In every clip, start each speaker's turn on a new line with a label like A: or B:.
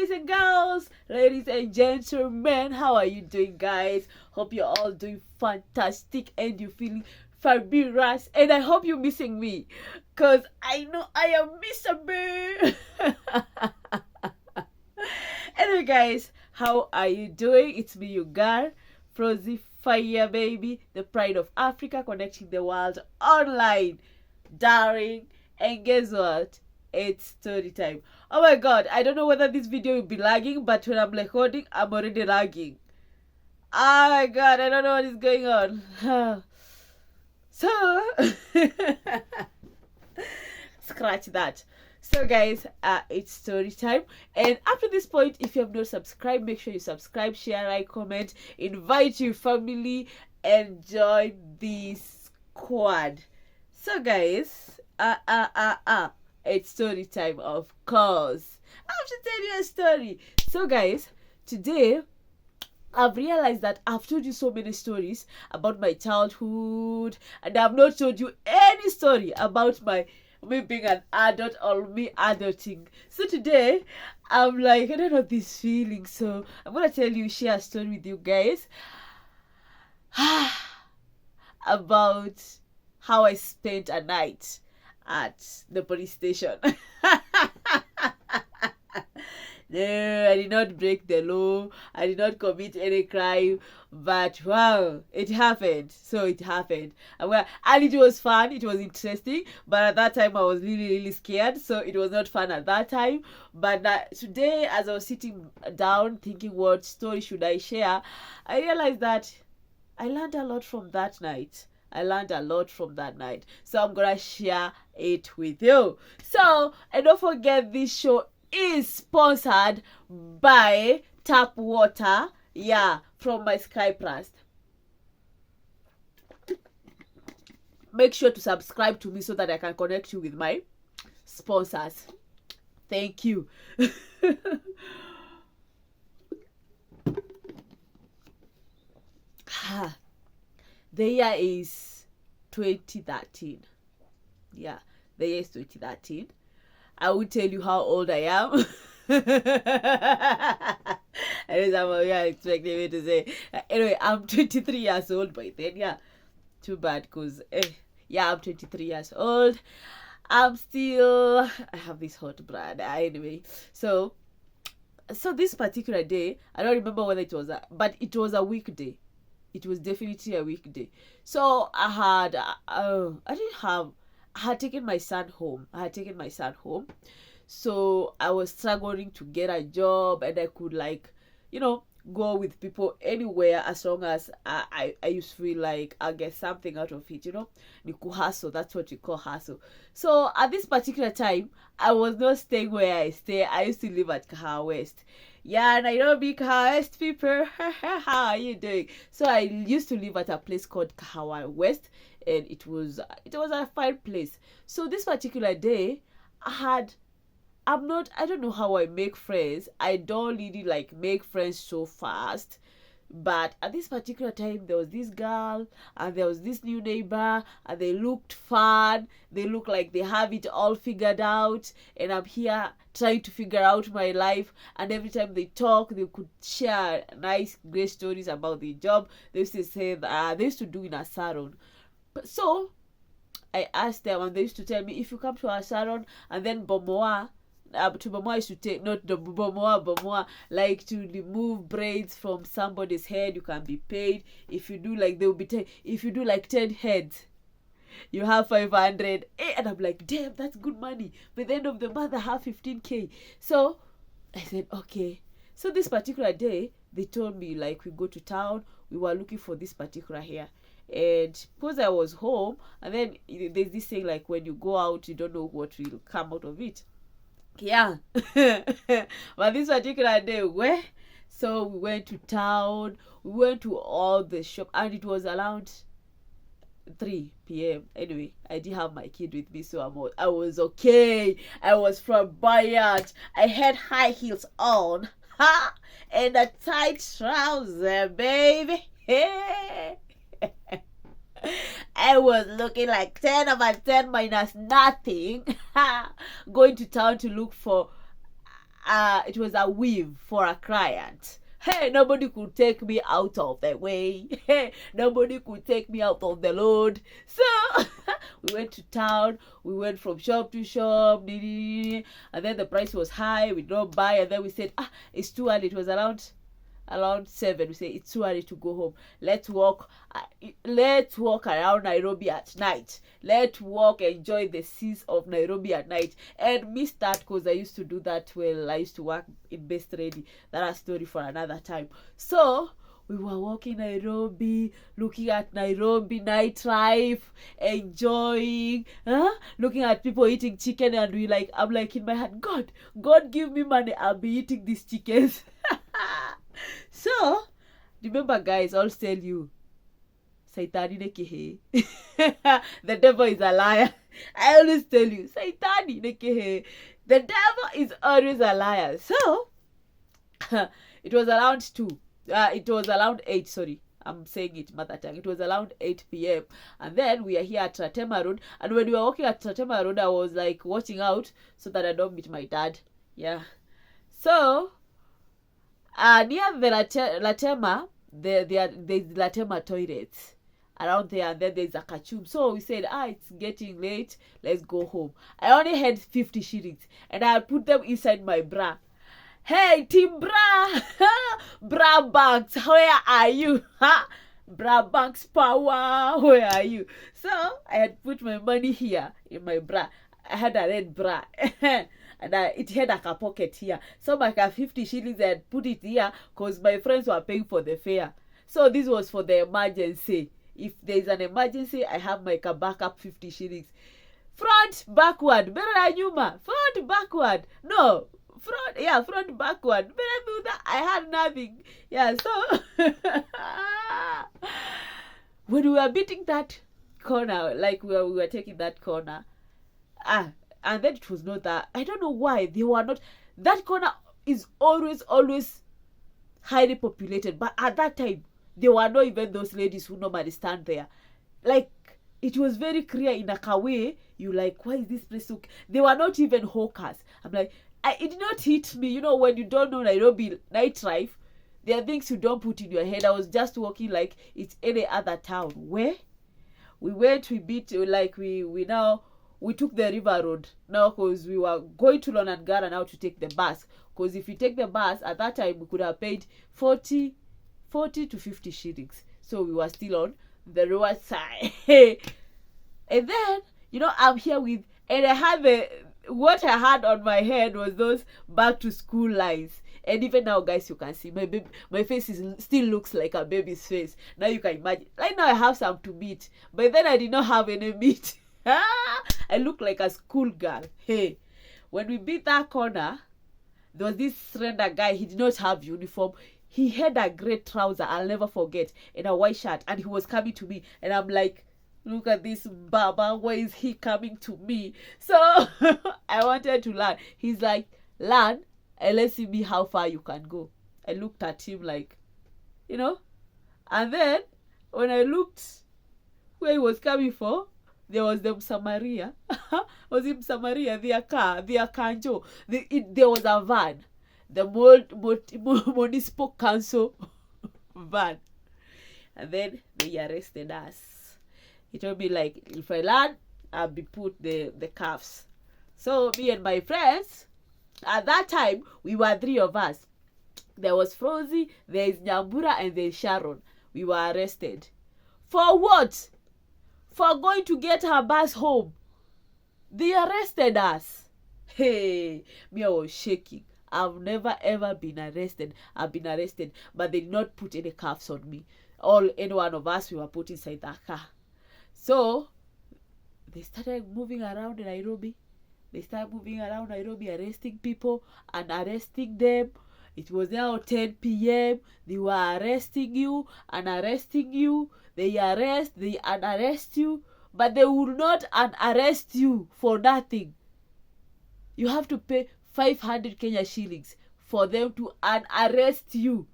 A: boys and girls, ladies and gentlemen, how are you doing, guys? Hope you're all doing fantastic and you're feeling fabulous, and I hope you're missing me, because I know I am missable. Anyway, guys, how are you doing? It's me, your girl, Frozy Fire Baby, the pride of Africa, connecting the world online, darling. And guess what? It's story time. Oh my god, I don't know whether this video will be lagging, but when I'm recording, I'm already lagging. Oh my god, I don't know what is going on. So, scratch that. So guys, it's story time, and after this point, if you have not subscribed, make sure you subscribe, share, like, comment, invite your family, and join this squad. So guys, it's story time, of course. I have to tell you a story. So guys, today I've realized that I've told you so many stories about my childhood, and I've not told you any story about me being an adult or me adulting. So today, I'm like, I don't know this feeling, so I'm gonna share a story with you guys about how I spent a night at the police station. No, I did not break the law. I did not commit any crime. But wow, it happened. So it happened. And it was fun. It was interesting. But at that time, I was really, really scared. So it was not fun at that time. But today, as I was sitting down thinking what story should I share, I realized that I learned a lot from that night. So I'm going to share it with you. So, and don't forget, this show is sponsored by tap water, from my Sky Plus. Make sure to subscribe to me so that I can connect you with my sponsors. Thank you. The year is 2013. The year is 2013. I will tell you how old I am. I know some of you are expecting me to say. Anyway, I'm 23 years old by then. Too bad, because I'm 23 years old. I have this hot blood. Anyway, so this particular day, I don't remember whether it was but it was a weekday. It was definitely a weekday. So I had taken my son home. So I was struggling to get a job, and I could go with people anywhere as long as I used to feel like I'll get something out of it, You could hustle. That's what you call hustle. So at this particular time, I was not staying where I stay. I used to live at Kahawa West. Nairobi, Kahawa West people. How are you doing? So I used to live at a place called Kahawa West, and it was a fine place. So this particular day, I don't know how I make friends. I don't really make friends so fast. But at this particular time, there was this girl and there was this new neighbor, and they looked fun. They look like they have it all figured out, and I'm here trying to figure out my life. And every time they talk, they could share nice, great stories about their job. They used to say that they used to do in a salon. So I asked them, and they used to tell me, if you come to our salon and then Bomoa, to Bomoa is to take, not the Bomoa, like to remove braids from somebody's head, you can be paid. If you do if you do 10 heads, you have 500. And I'm like, damn, that's good money. By the end of the month, I have 15K. So I said, okay. So this particular day, they told me we go to town. We were looking for this particular hair. And because I was home, and then there's this thing when you go out, you don't know what will come out of it. But this particular day, so we went to town, we went to all the shop, and it was around 3 p.m. Anyway, I didn't have my kid with me, so I was okay. I was flamboyant. I had high heels on, and a tight trouser, baby. I was looking like 10 over 10 minus nothing. Going to town to look for it was a weave for a client. Hey, nobody could take me out of the way. Hey, nobody could take me out of the load. So we went to town. We went from shop to shop. And then the price was high. We don't buy. And then we said, it's too early. It was around 7. We say it's too early to go home. Let's walk around Nairobi at night. Let's walk, enjoy the seas of Nairobi at night. And miss that because I used to do that when I used to work in Best Ready. That's a story for another time. So we were walking Nairobi, looking at Nairobi nightlife, enjoying, looking at people eating chicken, and I'm like in my head, God give me money, I'll be eating these chickens. So remember, guys, I'll tell you, Saitani nekehe. The devil is a liar. I always tell you, Saitani nekehe. The devil is always a liar. So it was around 2. It was around 8. Sorry, I'm saying it mother tongue. It was around 8 p.m. And then we are here at Tratema Road. And when we were walking at Tratema Road, I was like watching out so that I don't meet my dad. Yeah. So near the Latema, there's Latema toilets around there, and then there's a kachum. So we said, it's getting late, let's go home. I only had 50 shillings, and I put them inside my bra. Hey, Team Bra! Bra Banks, where are you? Bra Banks power, where are you? So I had put my money here in my bra. I had a red bra. And it had like a pocket here. So like a 50 shillings, I had put it here because my friends were paying for the fare. So this was for the emergency. If there's an emergency, I have my backup 50 shillings. Front, backward. Front, backward. No. Front, backward. I had nothing. Yeah, so when we were beating that corner, like we were taking that corner, and then it was not that. I don't know why they were not. That corner is always highly populated. But at that time, there were not even those ladies who normally stand there. Like, it was very clear in a way. You like, why is this place so... They were not even hawkers. I'm like, it did not hit me. You know, when you don't know Nairobi nightlife, there are things you don't put in your head. I was just walking like it's any other town. Where? We went, we beat, like, we took the river road now because we were going to Lonangara now to take the bus. Because if you take the bus, at that time, we could have paid 40 to 50 shillings. So we were still on the road side. And then, I'm here with, and I had what I had on my head was those back to school lines. And even now, guys, you can see my face still looks like a baby's face. Now you can imagine. Right now I have some to meet, but then I did not have any meat. I look like a school girl. Hey, when we beat that corner, there was this slender guy. He did not have uniform. He had a gray trouser, I'll never forget, and a white shirt, and he was coming to me, and I'm like, look at this Baba, why is he coming to me? So I wanted to learn. He's like, learn and let's see how far you can go. I looked at him like, and then when I looked where he was coming for, there was the Samaria. Was it Samaria? Their car, their kanjo. There was a van. The municipal council van. And then they arrested us. He told me, like, if I learn, I'll be put the cuffs. So me and my friends, at that time, we were 3 of us. There was Frozy, there's Nyambura, and there's Sharon. We were arrested. For what? For going to get her bus home. They arrested us. Hey, me, I was shaking. I've never ever been arrested. I've been arrested, but they did not put any cuffs on me. Any one of us, we were put inside that car. So they started moving around Nairobi. Arresting people and arresting them. It was now 10 p.m. They were arresting you and arresting you. They unarrest you, but they will not unarrest you for nothing. You have to pay 500 Kenya shillings for them to unarrest you.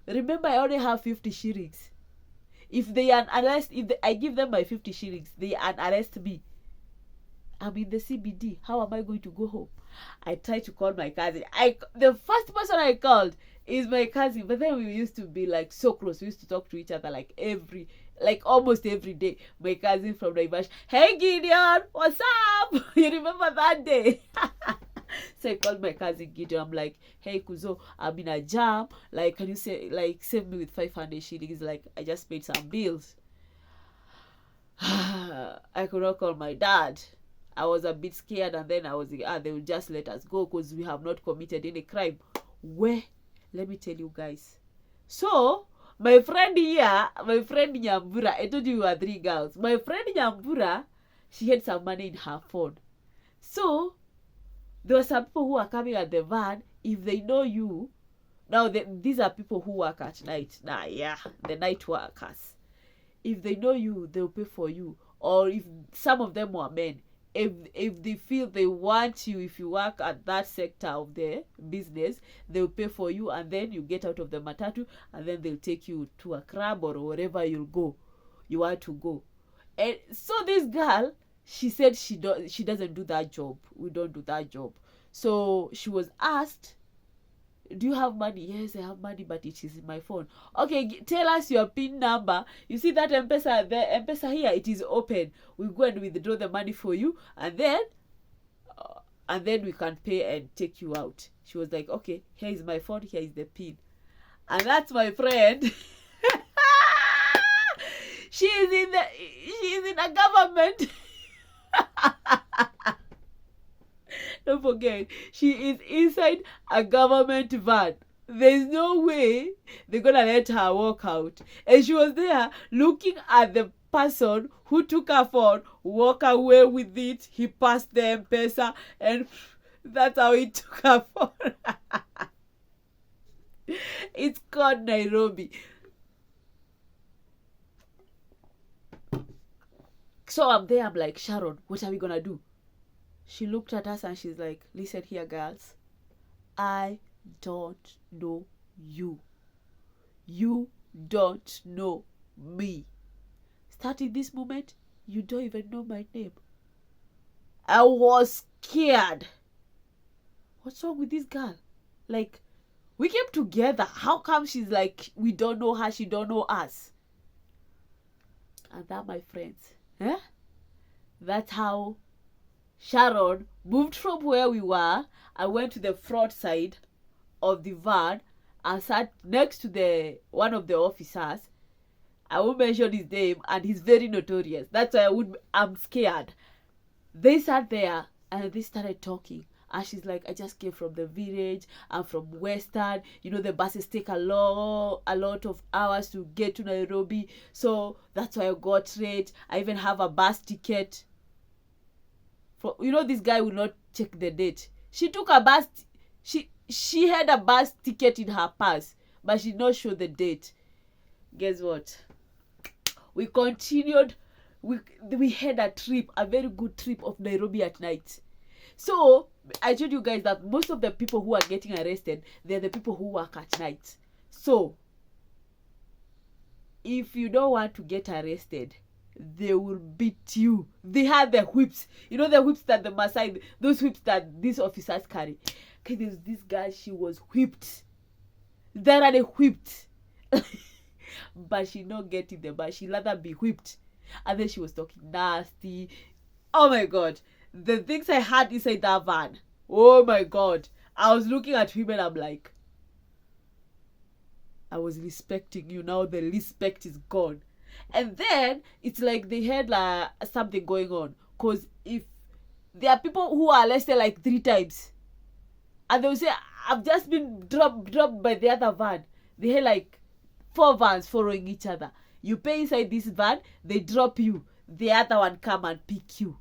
A: Remember, I only have 50 shillings. If I give them my 50 shillings, they unarrest me. I'm in the CBD. How am I going to go home? I tried to call my cousin. The first person I called is my cousin, but then we used to be like so close. We used to talk to each other like almost every day. My cousin from Nairobi, hey Gideon, what's up? You remember that day? So I called my cousin Gideon. I'm like, hey Kuzo, I'm in a jam. Like, can you save me with 500 shillings? Like, I just paid some bills. I could not call my dad. I was a bit scared, and then I was like, they will just let us go because we have not committed any crime. Where? Let me tell you guys. So, my friend Nyambura, I told you we were 3 girls. My friend Nyambura, she had some money in her phone. So, there were some people who were coming at the van. If they know you, now these are people who work at night. The night workers. If they know you, they'll pay for you. Or if some of them were men, if they feel they want you, if you work at that sector of the business, they'll pay for you, and then you get out of the matatu, and then they'll take you to a club or wherever you want to go. And so this girl, she said she doesn't do that job. We don't do that job. So she was asked, do you have money? Yes, I have money, but it is in my phone. Okay, tell us your PIN number. You see that M-Pesa, the M-Pesa here, it is open. We go and withdraw the money for you, and then we can pay and take you out. She was like, okay, here is my phone, here is the PIN. And that's my friend. She is in a government. Don't forget, she is inside a government van. There's no way they're gonna let her walk out. And she was there looking at the person who took her phone, walk away with it. He passed the M-Pesa, and that's how he took her phone. It's called Nairobi. So I'm there, I'm like, Sharon, what are we gonna do? She looked at us and she's like, listen here, girls. I don't know you. You don't know me. Starting this moment, you don't even know my name. I was scared. What's wrong with this girl? Like, we came together. How come she's like, we don't know her, she don't know us? And that, my friends, that's how Sharon moved from where we were. I went to the front side of the van and sat next to one of the officers. I won't mention his name, and he's very notorious. That's why I'm scared. They sat there and they started talking. And she's like, I just came from the village. I'm from Western. You know, the buses take a lot of hours to get to Nairobi. So that's why I got rate. I even have a bus ticket. This guy will not check the date. She took a bus. She had a bus ticket in her purse, but she did not show the date. Guess what? We continued. We had a very good trip of Nairobi at night. So I told you guys that most of the people who are getting arrested, they're the people who work at night. So if you don't want to get arrested, they will beat you. They have the whips. You know the whips that the Maasai, those whips that these officers carry. Okay, there's this girl, she was whipped. Thoroughly whipped. But she not getting them, but she rather be whipped. And then she was talking nasty. Oh my God. The things I had inside that van. Oh my God. I was looking at him and I'm like, I was respecting you. Now the respect is gone. And then it's like they had something going on. Because if there are people who are arrested like 3 times, and they will say, I've just been dropped by the other van. They had like 4 vans following each other. You pay inside this van, they drop you. The other one come and pick you.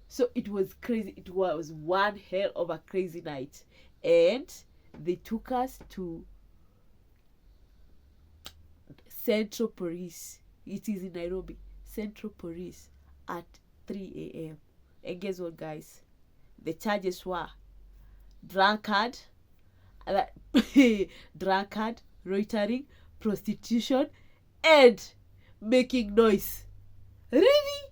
A: So it was crazy. It was one hell of a crazy night. And they took us to Central Police. It is in Nairobi. Central Police at 3 a.m. And guess what, guys? The charges were drunkard, loitering, prostitution, and making noise. Really?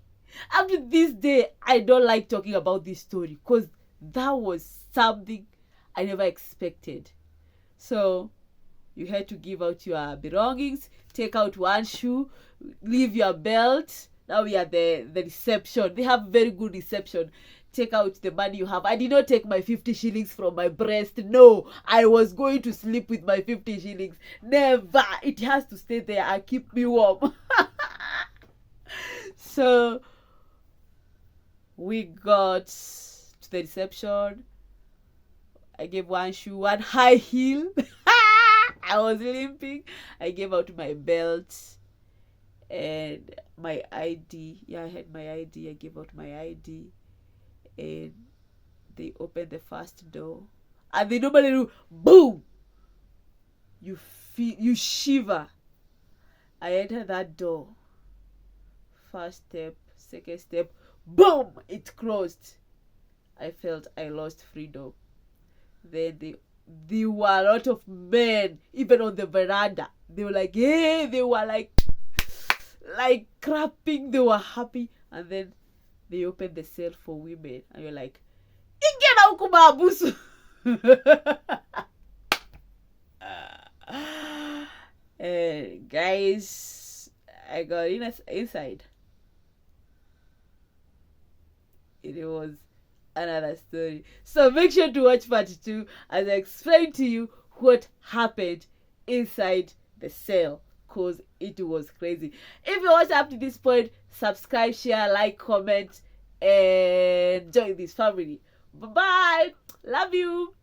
A: Up to this day, I don't like talking about this story because that was something I never expected. So you had to give out your belongings, take out one shoe, leave your belt. Now we are the reception. They have very good reception. Take out the money you have. I did not take my 50 shillings from my breast. No, I was going to sleep with my 50 shillings. Never. It has to stay there and keep me warm. So we got to the reception. I gave one shoe, one high heel. I was limping. I gave out my belt and my ID. Yeah, I had my ID. I gave out my ID. And they opened the first door. And they normally do boom. You feel, you shiver. I entered that door. First step, second step, boom, it closed. I felt I lost freedom. Then there were a lot of men, even on the veranda. They were like, hey, they were like clapping, they were happy. And then they opened the cell for women. And you're like, Ingena ukubabusu. Guys, I got inside. It was another story. So make sure to watch part 2 as I explain to you what happened inside the cell, because it was crazy. If you watched up to this point, subscribe, share, like, comment, and join this family. Bye bye. Love you.